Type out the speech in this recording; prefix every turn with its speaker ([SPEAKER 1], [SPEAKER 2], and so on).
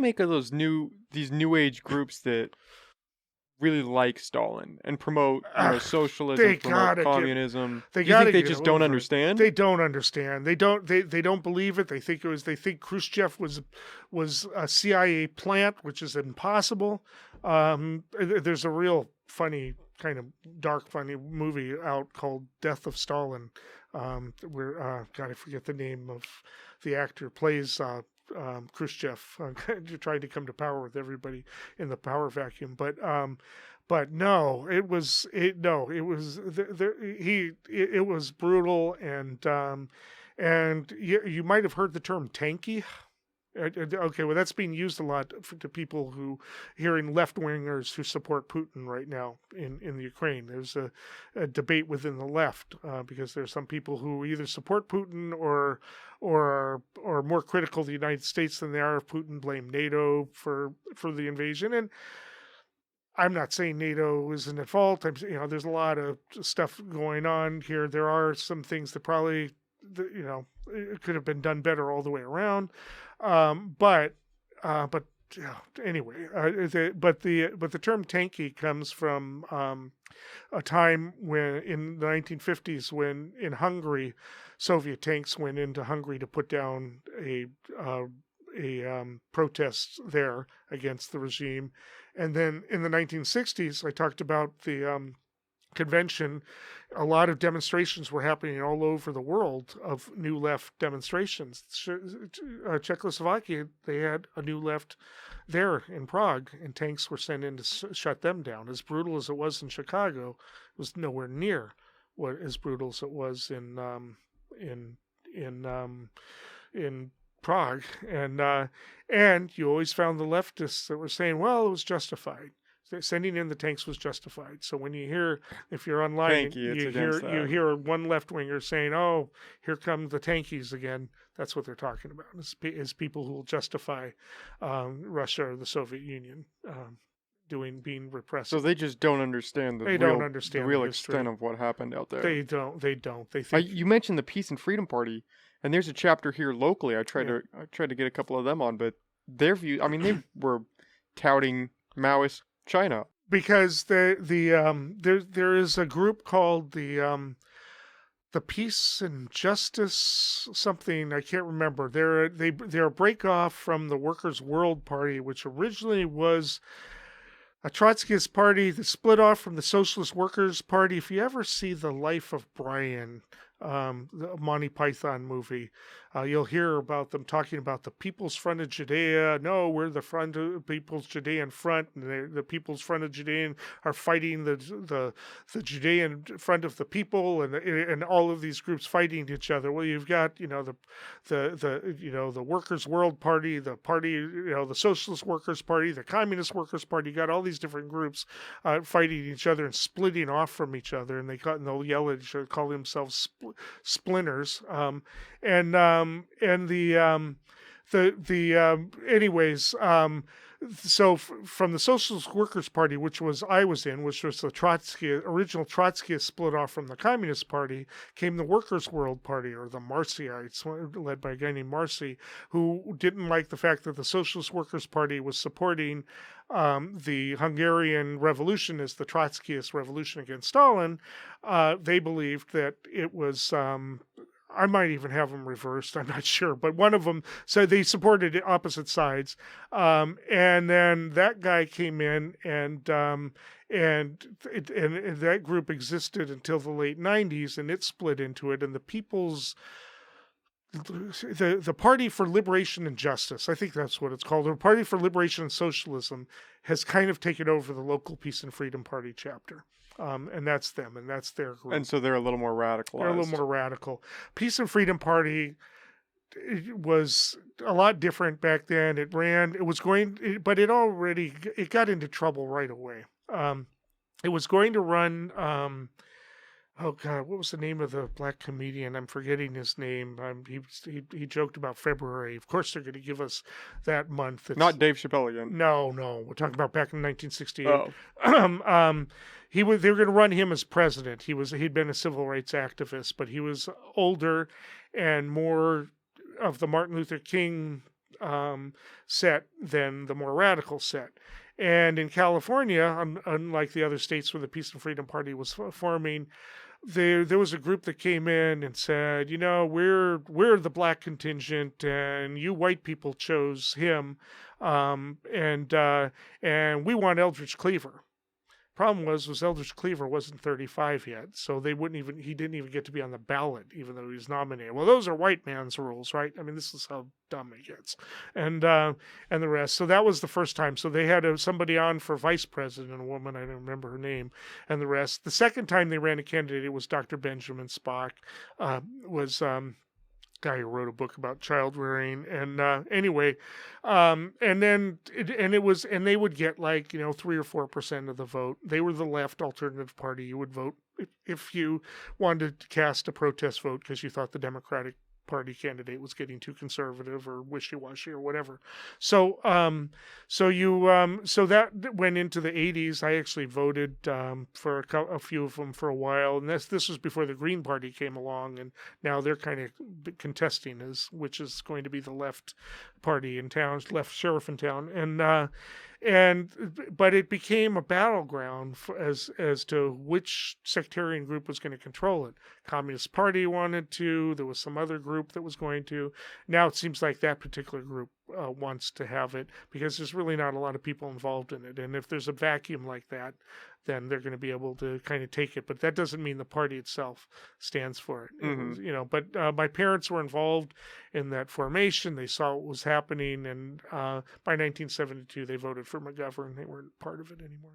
[SPEAKER 1] make of these new age groups that really like Stalin and promote socialism, promote communism? Do you think they just don't understand?
[SPEAKER 2] They don't understand. They don't believe it. They think Khrushchev was a CIA plant, which is impossible. There's a real funny, kind of dark, funny movie out called Death of Stalin, where God, I forget the name of the actor plays Khrushchev, trying to come to power with everybody in the power vacuum. But no, it was brutal, and you might have heard the term tanky. Okay, well, that's being used a lot to people who hearing left-wingers who support Putin right now in the Ukraine. There's a debate within the left because there's some people who either support Putin or are more critical of the United States than they are of Putin, blame NATO for the invasion. And I'm not saying NATO isn't at fault. There's a lot of stuff going on here. There are some things that probably, it could have been done better all the way around. But anyway, the term tanky comes from a time when in the 1950s, when in Hungary, Soviet tanks went into Hungary to put down a protest there against the regime, and then in the 1960s, I talked about the convention. A lot of demonstrations were happening all over the world of new left demonstrations. Czechoslovakia, they had a new left there in Prague, and tanks were sent in to shut them down. As brutal as it was in Chicago, it was nowhere near as brutal as it was in Prague. And you always found the leftists that were saying, well, it was justified. Sending in the tanks was justified. So when you hear, if you're online, you hear one left-winger saying, oh, here come the tankies again. That's what they're talking about, is people who will justify Russia or the Soviet Union being repressive.
[SPEAKER 1] So they just don't understand the real extent of what happened out there.
[SPEAKER 2] They don't. They think
[SPEAKER 1] you mentioned the Peace and Freedom Party, and there's a chapter here locally. I tried to get a couple of them on, but their view, they were touting Maoist China,
[SPEAKER 2] because there is a group called the Peace and Justice something, I can't remember. They're a break off from the Workers' World Party, which originally was a Trotskyist party that split off from the Socialist Workers' Party. If you ever see The Life of Brian, the Monty Python movie, you'll hear about them talking about the People's Front of Judea. No, we're the front of People's Judean Front, and the People's Front of Judean are fighting the Judean Front of the People, and all of these groups fighting each other. Well, you've got the Workers' World Party, the party, the Socialist Workers' Party, the Communist Workers' Party. You got all these different groups fighting each other and splitting off from each other, and they'll yell at each other, call themselves splinters. So from the Socialist Workers' Party, which I was in, which was the original Trotskyist split off from the Communist Party, came the Workers' World Party, or the Marcyites, led by a guy named Marcy, who didn't like the fact that the Socialist Workers' Party was supporting the Hungarian Revolution as the Trotskyist revolution against Stalin. They believed that it was... I might even have them reversed. I'm not sure, but one of them said they supported opposite sides, and then that guy came in, and that group existed until the late '90s, and it split into it, and the Party for Liberation and Justice, I think that's what it's called, the Party for Liberation and Socialism, has kind of taken over the local Peace and Freedom Party chapter. And that's them, and that's their group.
[SPEAKER 1] And so they're a little more radical.
[SPEAKER 2] They're a little more radical. Peace and Freedom Party was a lot different back then. It got into trouble right away. It was going to run, oh God, what was the name of the black comedian? I'm forgetting his name. He joked about February. Of course, they're going to give us that month. It's
[SPEAKER 1] not Dave Chappelle again.
[SPEAKER 2] No. We're talking about back in 1968.
[SPEAKER 1] Oh.
[SPEAKER 2] They were going to run him as president. He'd been a civil rights activist, but he was older and more of the Martin Luther King set than the more radical set. And in California, unlike the other states where the Peace and Freedom Party was forming, there was a group that came in and said, we're the black contingent, and you white people chose him, and we want Eldridge Cleaver. Problem was Eldridge Cleaver wasn't 35 yet, so he didn't even get to be on the ballot, even though he was nominated. Well, those are white man's rules, right? I mean, this is how dumb it gets, and the rest. So that was the first time. So they had somebody on for vice president, a woman, I don't remember her name, and the rest. The second time they ran a candidate, it was Dr. Benjamin Spock, guy who wrote a book about child rearing, and anyway, and they would get 3 or 4% of the vote. They were the left alternative party. You would vote if you wanted to cast a protest vote because you thought the Democratic Party candidate was getting too conservative or wishy-washy or whatever. So that went into the 80s. I actually voted for a few of them for a while, and this was before the Green Party came along, and now they're kind of contesting which is going to be the left party in town, left sheriff in town, but it became a battleground as to which sectarian group was going to control it. Communist Party wanted to. There was some other group that was going to. Now it seems like that particular group wants to have it because there's really not a lot of people involved in it. And if there's a vacuum like that, then they're going to be able to kind of take it. But that doesn't mean the party itself stands for it.
[SPEAKER 1] Mm-hmm.
[SPEAKER 2] But my parents were involved in that formation. They saw what was happening. And by 1972, they voted for McGovern. They weren't part of it anymore.